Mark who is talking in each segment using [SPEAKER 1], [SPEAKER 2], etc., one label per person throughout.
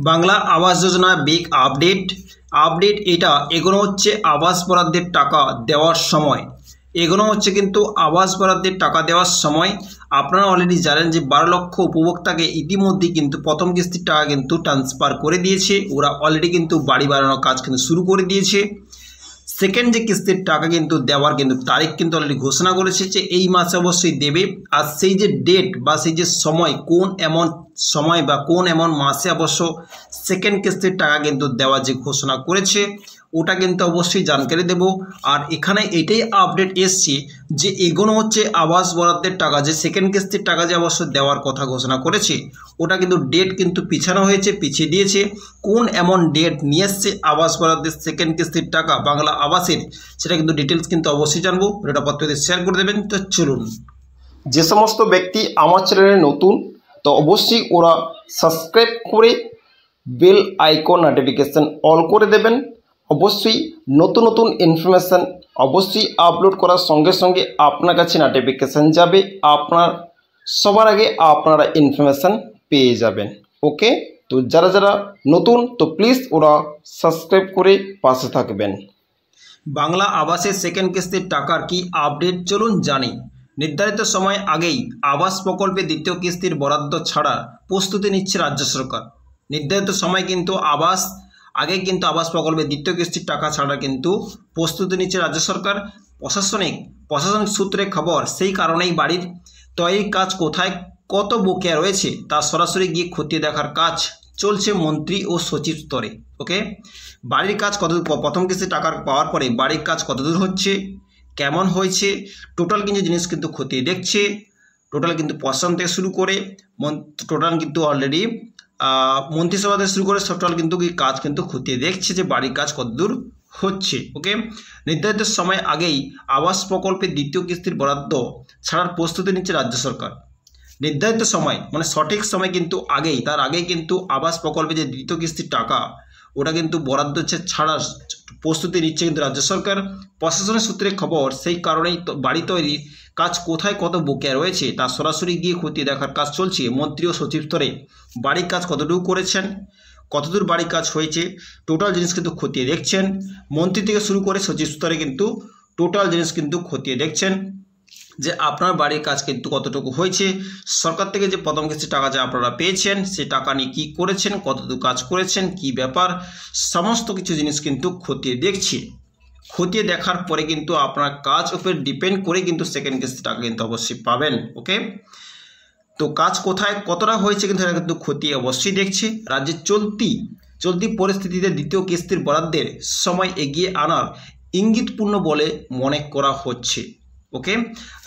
[SPEAKER 1] Bangla Awas Yojana big update এটা এগোনো হচ্ছে আবাস বরাদ্দের টাকা দেওয়ার সময় এগোনো হচ্ছে কিন্তু আবাস বরাদ্দের টাকা দেওয়ার সময় আপনারা অলরেডি জানেন যে 12 লক্ষ উপভোক্তাকে ইতিমধ্যে কিন্তু প্রথম কিস্তির টাকা কিন্তু ট্রান্সফার করে দিয়েছে। ওরা অলরেডি কিন্তু বাড়ি বানানোর কাজ কিন্তু শুরু করে দিয়েছে। সেকেন্ড যে কিস্তির টাকা কিন্তু দেওয়ার কিন্তু তারিখ কিন্তু অলরেডি ঘোষণা করেছে যে এই মাসে অবশ্যই দেবে। আর সেই যে ডেট বা সেই যে সময় কোন এমন সময় বা কোন এমন মাসে অবশ্য সেকেন্ড কিস্তির টাকা কিন্তু দেওয়ার যে ঘোষণা করেছে ওটা কিন্তু অবশ্যই জানকারি দেব। আর এখানে এটাই আপডেট এসছে যে এগোনো হচ্ছে আবাস বরাদ্দের টাকা, যে সেকেন্ড কিস্তির টাকা যে অবশ্য দেওয়ার কথা ঘোষণা করেছে ওটা কিন্তু ডেট কিন্তু পিছানো হয়েছে, পিছিয়ে দিয়েছে। কোন এমন ডেট নিয়ে এসছে আবাস বরাদ্দের সেকেন্ড কিস্তির টাকা বাংলা আবাসের, সেটা কিন্তু ডিটেলস কিন্তু অবশ্যই জানবো। ভিডিওটা পত্রতে শেয়ার করে দেবেন। তো চলুন,
[SPEAKER 2] যে সমস্ত ব্যক্তি আমার চ্যানেলে নতুন তো অবশ্যই ওরা সাবস্ক্রাইব করে বেল আইকন নোটিফিকেশন অল করে দেবেন। অবশ্যই নতুন নতুন ইনফরমেশান অবশ্যই আপলোড করার সঙ্গে সঙ্গে আপনার কাছে নোটিফিকেশান যাবে, আপনার সবার আগে আপনারা ইনফরমেশান পেয়ে যাবেন। ওকে, তো যারা যারা নতুন তো প্লিজ ওরা সাবস্ক্রাইব করে পাশে থাকবেন।
[SPEAKER 1] বাংলা আবাসের সেকেন্ড কিস্তির টাকার কি আপডেট চলুন জানি। নির্ধারিত সময় আগেই আবাস প্রকল্পে দ্বিতীয় কিস্তির বরাদ্দ ছাড়ার প্রস্তুতি নিচ্ছে রাজ্য সরকার। নির্ধারিত সময় কিন্তু আগে কিন্তু আবাস প্রকল্পে দ্বিতীয় কিস্তির টাকা ছাড়া কিন্তু প্রস্তুতি নিচ্ছে রাজ্য সরকার। প্রশাসনিক সূত্রে খবর, সেই কারণেই বাড়ির তৈরির কাজ কোথায় কত বকেয়া রয়েছে তা সরাসরি গিয়ে খতিয়ে দেখার কাজ চলছে মন্ত্রী ও সচিব স্তরে। ওকে, বাড়ির কাজ কতদূর, প্রথম কিস্তি টাকা পাওয়ার পরে বাড়ির কাজ কতদূর হচ্ছে, কেমন হয়েছে, টোটাল কিন্তু জিনিস কিন্তু খতিয়ে দেখছে। টোটাল কিন্তু প্রশাসন থেকে শুরু করে টোটাল কিন্তু অলরেডি মন্ত্রিসভা থেকে শুরু করে টোটাল কিন্তু কাজ কিন্তু খতিয়ে দেখছে যে বাড়ির কাজ কতদূর হচ্ছে। ওকে, নির্ধারিত সময় আগেই আবাস প্রকল্পের দ্বিতীয় কিস্তির বরাদ্দ ছাড়ার প্রস্তুতি নিচ্ছে রাজ্য সরকার। নির্ধারিত সময় মানে সঠিক সময় কিন্তু আগেই, তার আগেই কিন্তু আবাস প্রকল্পে যে দ্বিতীয় কিস্তির টাকা ওটা কিন্তু বরাদ্দ ছাড়ার প্রস্তুতি নিচ্ছে কিন্তু রাজ্য সরকার। প্রশাসনের সূত্রে খবর, সেই কারণেই বাড়ি তৈরির কাজ কোথায় কত বকেয়া রয়েছে তা সরাসরি গিয়ে খতিয়ে দেখার কাজ চলছে মন্ত্রী ও সচিব স্তরে। বাড়ির কাজ কতটুকু করেছেন, কতদূর বাড়ির কাজ হয়েছে, টোটাল জিনিস কিন্তু খতিয়ে দেখছেন। মন্ত্রী থেকে শুরু করে সচিব স্তরে কিন্তু টোটাল জিনিস কিন্তু খতিয়ে দেখছেন যে আপনার বাড়ির কাজ কিন্তু কতটুকু হয়েছে, সরকার থেকে যে প্রথম কিস্তি টাকা যে আপনারা পেয়েছেন সে টাকা নিয়ে কী করেছেন, কতটুকু কাজ করেছেন, কি ব্যাপার, সমস্ত কিছু জিনিস কিন্তু খতিয়ে দেখছি। খতিয়ে দেখার পরে কিন্তু আপনার কাজ উপর ডিপেন্ড করে কিন্তু সেকেন্ড কিস্তি টাকা কিন্তু অবশ্যই পাবেন। ওকে, তো কাজ কোথায় কতটা হয়েছে কিন্তু এটা কিন্তু খতিয়ে অবশ্যই দেখছে। রাজ্যের চলতি পরিস্থিতিতে দ্বিতীয় কিস্তির বরাদ্দের সময় এগিয়ে আনার ইঙ্গিতপূর্ণ বলে মনে করা হচ্ছে। ওকে,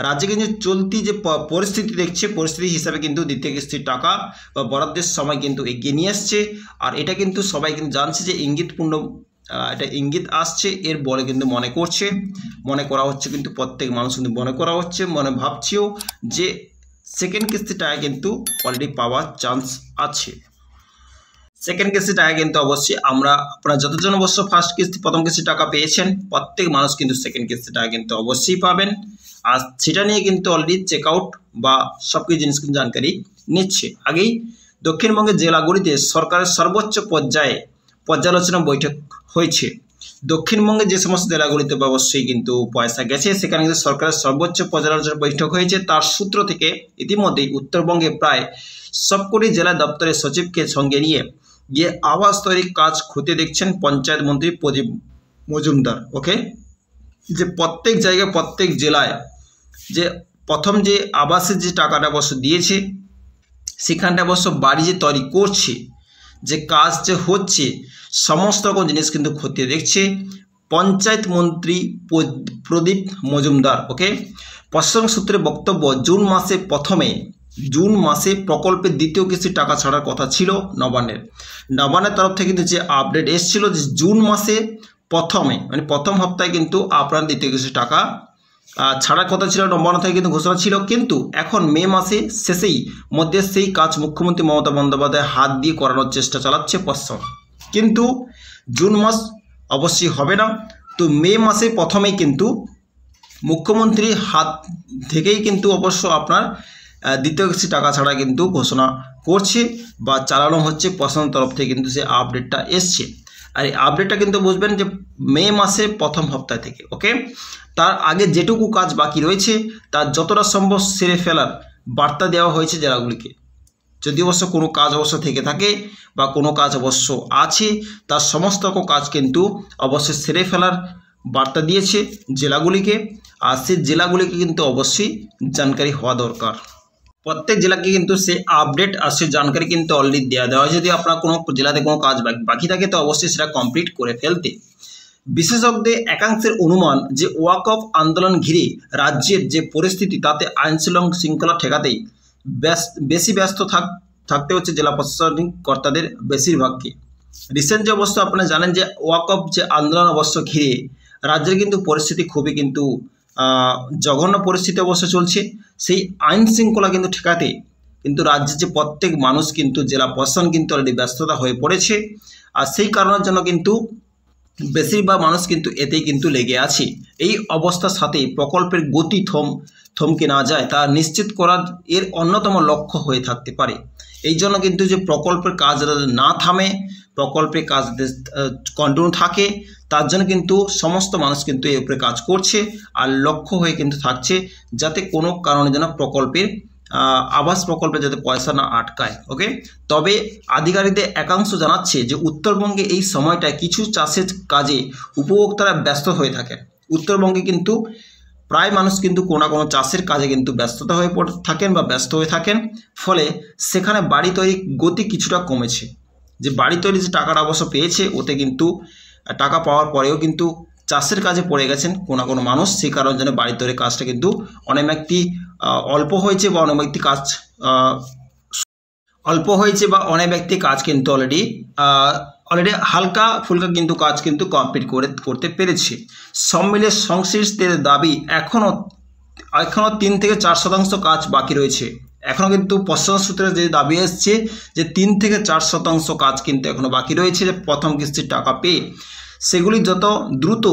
[SPEAKER 1] রাজ্যে কিন্তু চলতি যে পরিস্থিতি দেখছে, পরিস্থিতি হিসাবে কিন্তু দ্বিতীয় কিস্তির টাকা বা বরাদ্দের সময় কিন্তু এগিয়ে নিয়ে আসছে। আর এটা কিন্তু সবাই কিন্তু জানছে যে ইঙ্গিতপূর্ণ, এটা ইঙ্গিত আসছে এর বলে কিন্তু মনে করা হচ্ছে, কিন্তু প্রত্যেক মানুষ কিন্তু মনে করা হচ্ছে, মনে ভাবছেও যে সেকেন্ড কিস্তির টাকা কিন্তু অলরেডি পাওয়ার চান্স আছে। সেকেন্ড কিস্তি টাকা কিন্তু অবশ্যই আপনারা যতজন অবশ্য ফার্স্ট কিস্তি প্রথম কিস্তি টাকা পেয়েছেন প্রত্যেক মানুষ কিন্তু সেকেন্ড কিস্তি টাকা কিন্তু অবশ্যই পাবেন। আর সেটা নিয়ে কিন্তু অলরেডি চেকআউট বা সব কিছু জিনিস কিন্তু জানকারি নিচ্ছে। আগেই দক্ষিণবঙ্গের জেলাগুলিতে সরকারের সর্বোচ্চ পর্যালোচনা বৈঠক হয়েছে। দক্ষিণবঙ্গের যে সমস্ত জেলাগুলিতে অবশ্যই কিন্তু পয়সা গেছে সেখানে কিন্তু সরকারের সর্বোচ্চ পর্যালোচনা বৈঠক হয়েছে। তার সূত্র থেকে ইতিমধ্যেই উত্তরবঙ্গে প্রায় সবকটি জেলা দপ্তরের সচিবকে সঙ্গে নিয়ে গিয়ে আবাস তৈরির কাজ খতিয়ে দেখছেন পঞ্চায়েত মন্ত্রী প্রদীপ মজুমদার। ওকে, যে প্রত্যেক জায়গায় প্রত্যেক জেলায় যে প্রথম যে আবাসের যে টাকাটা অবশ্য দিয়েছে সেখানটা অবশ্য বাড়ি যে তৈরি করছে, যে কাজ যে হচ্ছে, সমস্ত রকম জিনিস কিন্তু খতিয়ে দেখছে পঞ্চায়েত মন্ত্রী প্রদীপ মজুমদার। ওকে, প্রশাসন সূত্রে বক্তব্য, জুন মাসে প্রকল্পের দ্বিতীয় কিস্তির টাকা ছাড়ার কথা ছিল নবান্নের তরফ থেকে কিন্তু যে আপডেট এসেছিল যে জুন মাসে প্রথম হপ্তাহে কিন্তু আপনার দ্বিতীয় কিস্তির টাকা ছাড়ার কথা ছিল, নবান্ন থেকে কিন্তু ঘোষণা ছিল। কিন্তু এখন মে মাসে মধ্যে সেই কাজ মুখ্যমন্ত্রী মমতা বন্দ্যোপাধ্যায় হাত দিয়ে করানোর চেষ্টা চালাচ্ছে প্রশাসন, কিন্তু জুন মাস অবশ্যই হবে না। তো মে মাসে প্রথমেই কিন্তু মুখ্যমন্ত্রীর হাত থেকেই কিন্তু অবশ্য আপনার দ্বিতীয় কিস্তি টাকা ছাড়া কিন্তু ঘোষণা করছে বা চালানো হচ্ছে প্রশাসনের তরফ থেকে কিন্তু সেই আপডেটটা এসছে। আর এই আপডেটটা কিন্তু বুঝবেন যে মে মাসে প্রথম সপ্তাহ থেকে। ওকে, তার আগে যেটুকু কাজ বাকি রয়েছে তার যতটা সম্ভব সেরে ফেলার বার্তা দেওয়া হয়েছে জেলাগুলিকে। যদি অবশ্য কোনো কাজ অবশ্য থেকে থাকে বা কোনো কাজ অবশ্য আছে, তার সমস্ত কাজ কিন্তু অবশ্যই সেরে ফেলার বার্তা দিয়েছে জেলাগুলিকে। আর সেই জেলাগুলিকে কিন্তু অবশ্যই জানকারি হওয়া দরকার। প্রত্যেক জেলাকে কিন্তু সে আপডেট আর সে জানকারি কিন্তু অলরেডি দেওয়া হয়। যদি আপনার কোনো জেলাতে কোনো কাজ বাকি থাকে তো অবশ্যই সেটা কমপ্লিট করে ফেলতে। বিশেষজ্ঞদের একাংশের অনুমান যে ওয়াকফ আন্দোলন ঘিরে রাজ্যের যে পরিস্থিতি তাতে আইন শৃঙ্খলা ঠেকাতেই বেশি ব্যস্ত থাকতে হচ্ছে জেলা প্রশাসনিক কর্তাদের বেশিরভাগকে। রিসেন্ট যে অবস্থা আপনারা জানেন যে ওয়াকফ যে আন্দোলন অবশ্য ঘিরে রাজ্যের কিন্তু পরিস্থিতি খুবই কিন্তু জঘন্য পরিস্থিতি অবশ্য চলছে। সেই আইন শৃঙ্খলা কিন্তু ঠেকাতে কিন্তু রাজ্যের যে প্রত্যেক মানুষ কিন্তু জেলা প্রশাসন কিন্তু অলরেডি ব্যস্ততা হয়ে পড়েছে। আর সেই কারণের জন্য কিন্তু বেশিরভাগ মানুষ কিন্তু এতেই কিন্তু লেগে আছে। এই অবস্থার সাথে প্রকল্পের গতি থমকে না যায় তা নিশ্চিত করার এর অন্যতম লক্ষ্য হয়ে থাকতে পারে। এই জন্য কিন্তু যে প্রকল্পের কাজ না থামে, প্রকল্পের কাজ কন্টিনিউ থাকে, তার জন্য কিন্তু সমস্ত মানুষ কিন্তু এর উপরে কাজ করছে। আর লক্ষ্য হয়ে কিন্তু থাকছে যাতে কোনো কারণে যেন প্রকল্পের আবাস প্রকল্পে যাতে পয়সা না আটকায়। ওকে, তবে আধিকারিকদের একাংশ জানাচ্ছে যে উত্তরবঙ্গে এই সময়টায় কিছু চাষের কাজে উপভোক্তারা ব্যস্ত হয়ে থাকেন। উত্তরবঙ্গে কিন্তু প্রায় মানুষ কিন্তু কোনো না কোনো চাষের কাজে কিন্তু ব্যস্ততা হয়ে থাকেন বা ব্যস্ত হয়ে থাকেন। ফলে সেখানে বাড়ি তৈরির গতি কিছুটা কমেছে। যে বাড়ি তৈরি যে টাকাটা অবশ্য পেয়েছে ওতে কিন্তু টাকা পাওয়ার পরেও কিন্তু চাষের কাজে পড়ে গেছেন কোনো না কোনো মানুষ। সেই কারণে যেন বাড়ি তৈরির কাজটা কিন্তু অনেক ব্যক্তি অল্প হয়েছে বা অনেক ব্যক্তি কাজ কিন্তু অলরেডি হালকা ফুলকা কিন্তু কাজ কিন্তু কমপ্লিট করতে পেরেছে। সব মিলিয়ে সংশ্লিষ্টদের দাবি এখনও 3 থেকে 4% কাজ বাকি রয়েছে। এখনও কিন্তু প্রশাসন সূত্রে যে দাবি এসছে যে 3 থেকে 4% কাজ কিন্তু এখনও বাকি রয়েছে যে প্রথম কিস্তির টাকা পেয়ে সেগুলি যত দ্রুত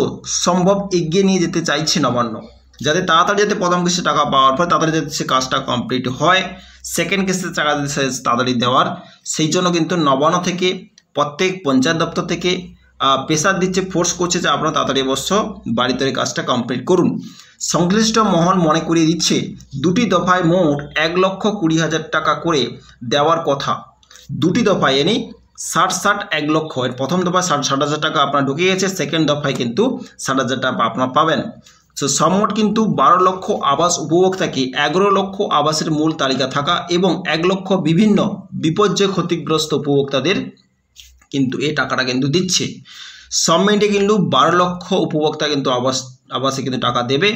[SPEAKER 1] সম্ভব এগিয়ে নিয়ে যেতে চাইছে নবান্ন, যাতে তাড়াতাড়ি যাতে প্রথম কিস্তির টাকা পাওয়ার পর তাড়াতাড়ি যাতে সে কাজটা কমপ্লিট হয়, সেকেন্ড কিস্তির টাকা যাতে তাড়াতাড়ি দেওয়ার। সেই জন্য কিন্তু নবান্ন থেকে প্রত্যেক পঞ্চায়েত দপ্তর থেকে প্রেসার দিচ্ছে, ফোর্স করছে যে আপনারা তাড়াতাড়ি অবশ্য বাড়ি তৈরি কাজটা কমপ্লিট করুন। সংশ্লিষ্ট মহল মনে করিয়ে দিচ্ছে 2টি দফায় মোট 1,20,000 টাকা করে দেওয়ার কথা। 2টি দফায় এনে 60 1 লক্ষ। এর প্রথম দফায় 60,000 টাকা আপনার ঢুকে গেছে, সেকেন্ড দফায় কিন্তু 60,000 টাকা আপনার পাবেন। সো সমোট কিন্তু 12 লক্ষ আবাস উপভোক্তাকে 11 লক্ষ আবাসের মূল তালিকা থাকা এবং 1 লক্ষ বিভিন্ন বিপর্যয় ক্ষতিগ্রস্ত উপভোক্তাদের কিন্তু এই টাকাটা কিন্তু দিচ্ছে। সব মিলিয়ে কিন্তু 12 লক্ষ উপভোক্তা কিন্তু আবাসে কিন্তু টাকা দেবে।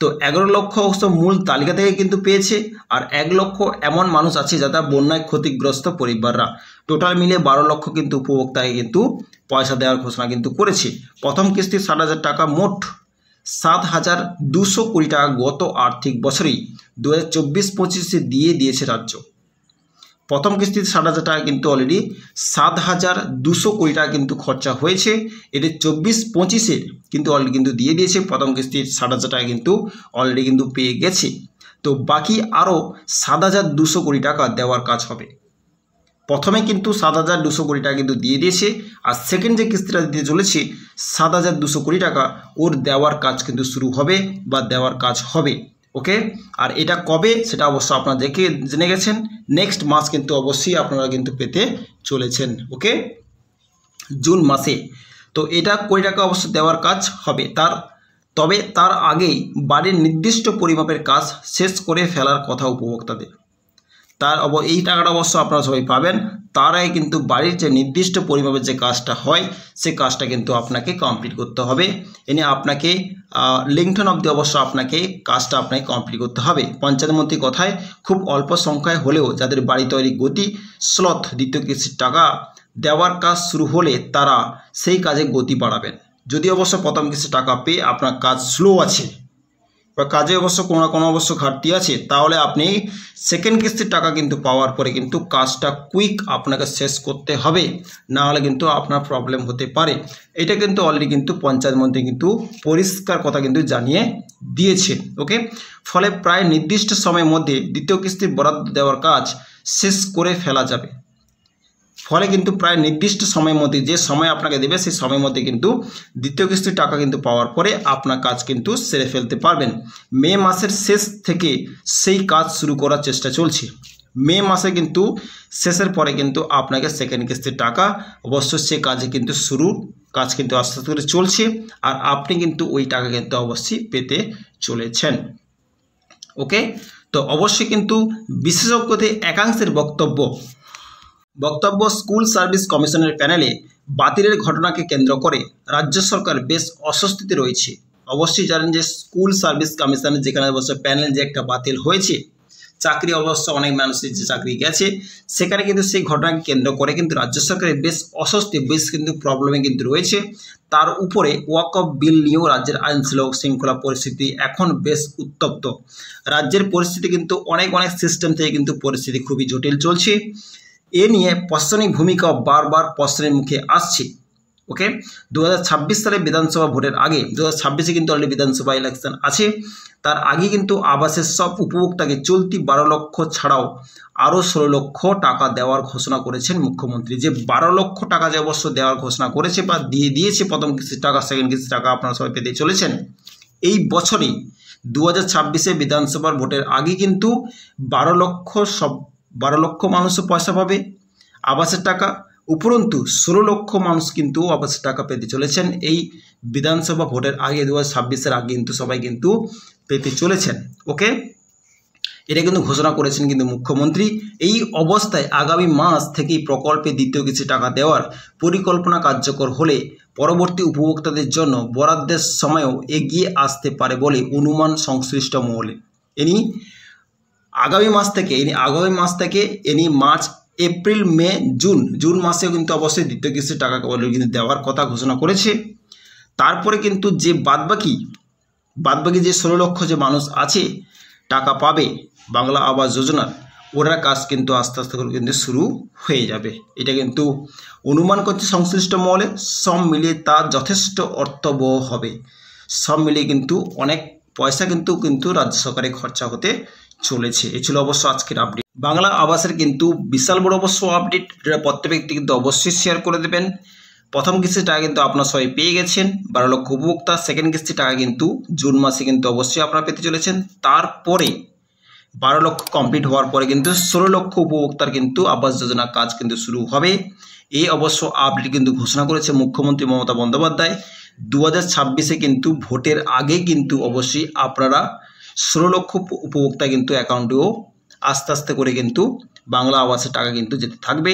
[SPEAKER 1] তো 11 লক্ষ মূল তালিকা থেকে কিন্তু পেয়েছে, আর 1 লক্ষ এমন মানুষ আছে যারা বন্যায় ক্ষতিগ্রস্ত পরিবাররা। টোটাল মিলে 12 লক্ষ কিন্তু উপভোক্তাকে কিন্তু পয়সা দেওয়ার ঘোষণা কিন্তু করেছে। প্রথম কিস্তি 60,000 টাকা, মোট 7,200 কোটি টাকা গত আর্থিক বছরেই 2024-25 দিয়ে দিয়েছে রাজ্য। প্রথম কিস্তিতে 60,000 টাকা কিন্তু অলরেডি 7,200 কোটি টাকা কিন্তু খরচা হয়েছে। এটি 24-25 কিন্তু অলরেডি কিন্তু দিয়ে দিয়েছে। প্রথম কিস্তির 60,000 টাকা কিন্তু অলরেডি কিন্তু পেয়ে গেছে। তো বাকি আরও 7,200 কোটি টাকা দেওয়ার কাজ হবে। প্রথমে কিন্তু 7,200 কোটি টাকা কিন্তু দিয়ে দিয়েছে, আর সেকেন্ড যে কিস্তিটা দিতে চলেছে 7,200 কোটি টাকা ওর দেওয়ার কাজ কিন্তু শুরু হবে বা দেওয়ার কাজ হবে। ওকে, আর এটা কবে সেটা অবশ্য আপনারা জেনে গেছেন। নেক্সট মাস কিন্তু অবশ্যই আপনারা কিন্তু পেতে চলেছেন। ওকে, জুন মাসে তো এটা কোটি টাকা অবশ্য দেওয়ার কাজ হবে। তবে তার আগেই বাড়ির নির্দিষ্ট পরিমাপের কাজ শেষ করে ফেলার কথা উপভোক্তাদের। এই টাকাটা অবশ্য আপনারা সবাই পাবেন। তার আগে কিন্তু বাড়ির যে নির্দিষ্ট পরিমাপের যে কাজটা হয় সে কাজটা কিন্তু আপনাকে কমপ্লিট করতে হবে। এনে আপনাকে লিঙ্কটন অবধি অবশ্য আপনাকে কাজটা কমপ্লিট করতে হবে। পঞ্চায়েত মন্ত্রী কথায় খুব অল্প সংখ্যায় হলেও যাদের বাড়ি তৈরি গতি স্লথ দ্বিতীয় কিস্তির টাকা দেওয়ার কাজ শুরু হলে তারা সেই কাজে গতি বাড়াবেন। যদি অবশ্য প্রথম কিস্তির টাকা পেয়ে আপনার কাজ স্লো আছে বা কাজে অবশ্য কোনো না কোনো অবশ্য ঘাটতি আছে, তাহলে আপনি সেকেন্ড কিস্তির টাকা কিন্তু পাওয়ার পরে কিন্তু কাজটা কুইক আপনাকে শেষ করতে হবে, না হলে কিন্তু আপনার প্রবলেম হতে পারে। এটা কিন্তু অলরেডি কিন্তু পঞ্চায়েত মন্ত্রী কিন্তু পরিষ্কার কথা কিন্তু জানিয়ে দিয়েছে। ওকে, ফলে প্রায় নির্দিষ্ট সময়ের মধ্যে দ্বিতীয় কিস্তির বরাদ্দ দেওয়ার কাজ শেষ করে ফেলা যাবে। ফলে কিন্তু প্রায় নির্দিষ্ট সময়ের মধ্যে, যে সময় আপনাকে দেবে সেই সময়ের মধ্যে কিন্তু দ্বিতীয় কিস্তির টাকা কিন্তু পাওয়ার পরে আপনার কাজ কিন্তু সেরে ফেলতে পারবেন। মে মাসের শেষ থেকে সেই কাজ শুরু করার চেষ্টা চলছে। মে মাসে কিন্তু শেষের পরে কিন্তু আপনাকে সেকেন্ড কিস্তির টাকা অবশ্যই সে কাজে কিন্তু কাজ কিন্তু আস্তে আস্তে করে চলছে, আর আপনি কিন্তু ওই টাকা কিন্তু অবশ্যই পেতে চলেছেন। ওকে, তো অবশ্যই কিন্তু বিশেষজ্ঞদের একাংশের বক্তব্য স্কুল সার্ভিস কমিশনের প্যানেলে বাতিলের ঘটনাকে কেন্দ্র করে রাজ্য সরকার বেশ অস্বস্তিতে রয়েছে। অবশ্যই জানেন যে স্কুল সার্ভিস কমিশনের যেখানে অবশ্য প্যানেল যে একটা বাতিল হয়েছে, চাকরি অবশ্য অনেক মানুষের যে চাকরি গেছে, সেখানে কিন্তু সেই ঘটনাকে কেন্দ্র করে কিন্তু রাজ্য সরকারের বেশ অস্বস্তি, বেশ কিন্তু প্রবলেমে কিন্তু রয়েছে। তার উপরে ওয়াকফ বিল নিয়েও রাজ্যের আইন শৃঙ্খলা পরিস্থিতি এখন বেশ উত্তপ্ত। রাজ্যের পরিস্থিতি কিন্তু অনেক সিস্টেম থেকে কিন্তু পরিস্থিতি খুবই জটিল চলছে। এ নিয়ে প্রশাসনিক ভূমিকা বারবার প্রশ্নের মুখে আসছে। ওকে, 2026 সালে বিধানসভা ভোটের আগে, 2026-এ কিন্তু অলরেডি বিধানসভা ইলেকশন আছে, তার আগে কিন্তু আবাসের সব উপভোক্তাকে চলতি 12 লক্ষ ছাড়াও আরও 16 লক্ষ টাকা দেওয়ার ঘোষণা করেছেন মুখ্যমন্ত্রী। যে 12 লক্ষ টাকা যে অবশ্য দেওয়ার ঘোষণা করেছে বা দিয়েছে প্রথম কিস্তির টাকা, সেকেন্ড কিস্তির টাকা আপনারা সবাই পেতে চলেছেন। এই বছরই 2026-এ বিধানসভার ভোটের আগে কিন্তু 12 লক্ষ মানুষও পয়সা পাবে আবাসের টাকা, উপরন্তু 16 লক্ষ মানুষ কিন্তু আবাসের টাকা পেতে চলেছেন এই বিধানসভা ভোটের আগে। 2026-এর আগে কিন্তু সবাই কিন্তু পেতে চলেছেন। ওকে, এটা কিন্তু ঘোষণা করেছেন কিন্তু মুখ্যমন্ত্রী। এই অবস্থায় আগামী মাস থেকেই প্রকল্পে দ্বিতীয় কিছু টাকা দেওয়ার পরিকল্পনা কার্যকর হলে পরবর্তী উপভোক্তাদের জন্য বরাদ্দের সময়ও এগিয়ে আসতে পারে বলে অনুমান সংশ্লিষ্ট মহলে। আগামী মাস থেকে মার্চ, এপ্রিল, মে, জুন মাসেও কিন্তু অবশ্যই দ্বিতীয় কিস্তির টাকা কিন্তু দেওয়ার কথা ঘোষণা করেছে। তারপরে কিন্তু যে বাদবাকি যে 16 লক্ষ যে মানুষ আছে টাকা পাবে বাংলা আবাস যোজনার, ওনার কাজ কিন্তু আস্তে আস্তে করে কিন্তু শুরু হয়ে যাবে। এটা কিন্তু অনুমান করছে সংশ্লিষ্ট মহলে। সব মিলিয়ে তা যথেষ্ট অর্থবহ হবে। সব মিলিয়ে কিন্তু অনেক পয়সা কিন্তু রাজ্য সরকারের খরচা হতে চলেছে। এই ছিল অবশ্য আজকের আপডেট। বাংলা আবাসের কিন্তু বিশাল বড় অবশ্য আপডেট, যেটা প্রত্যেক ব্যক্তি কিন্তু অবশ্যই শেয়ার করে দেবেন। প্রথম কিস্তির টাকা কিন্তু আপনারা সবাই পেয়ে গেছেন, 12 লক্ষ উপভোক্তা। সেকেন্ড কিস্তির টাকা কিন্তু জুন মাসে কিন্তু অবশ্যই আপনারা পেতে চলেছেন। তারপরে 12 লক্ষ কমপ্লিট হওয়ার পরে কিন্তু 16 লক্ষ উপভোক্তার কিন্তু আবাস যোজনা কাজ কিন্তু শুরু হবে। এই অবশ্য আপডেট কিন্তু ঘোষণা করেছে মুখ্যমন্ত্রী মমতা বন্দ্যোপাধ্যায়। 2026-এ কিন্তু ভোটের আগে কিন্তু অবশ্যই আপনারা 16 লক্ষ উপভোক্তা কিন্তু অ্যাকাউন্টেও আস্তে আস্তে করে কিন্তু বাংলা আবাসের টাকা কিন্তু যেতে থাকবে।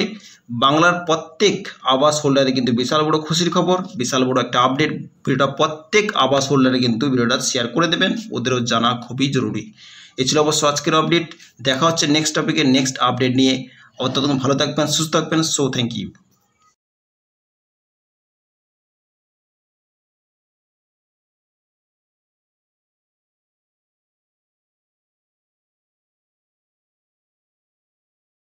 [SPEAKER 1] বাংলার প্রত্যেক আবাস হোল্ডারে কিন্তু বিশাল বড় খুশির খবর, বিশাল বড় একটা আপডেট। ভিডিওটা প্রত্যেক আবাস হোল্ডারে কিন্তু ভিডিওটা শেয়ার করে দেবেন, ওদেরও জানা খুবই জরুরি। এই ছিল অবশ্য আজকের আপডেট। দেখা হচ্ছে নেক্সট টপিকে নেক্সট আপডেট নিয়ে। ততক্ষণ ভালো থাকবেন, সুস্থ থাকবেন। So thank you.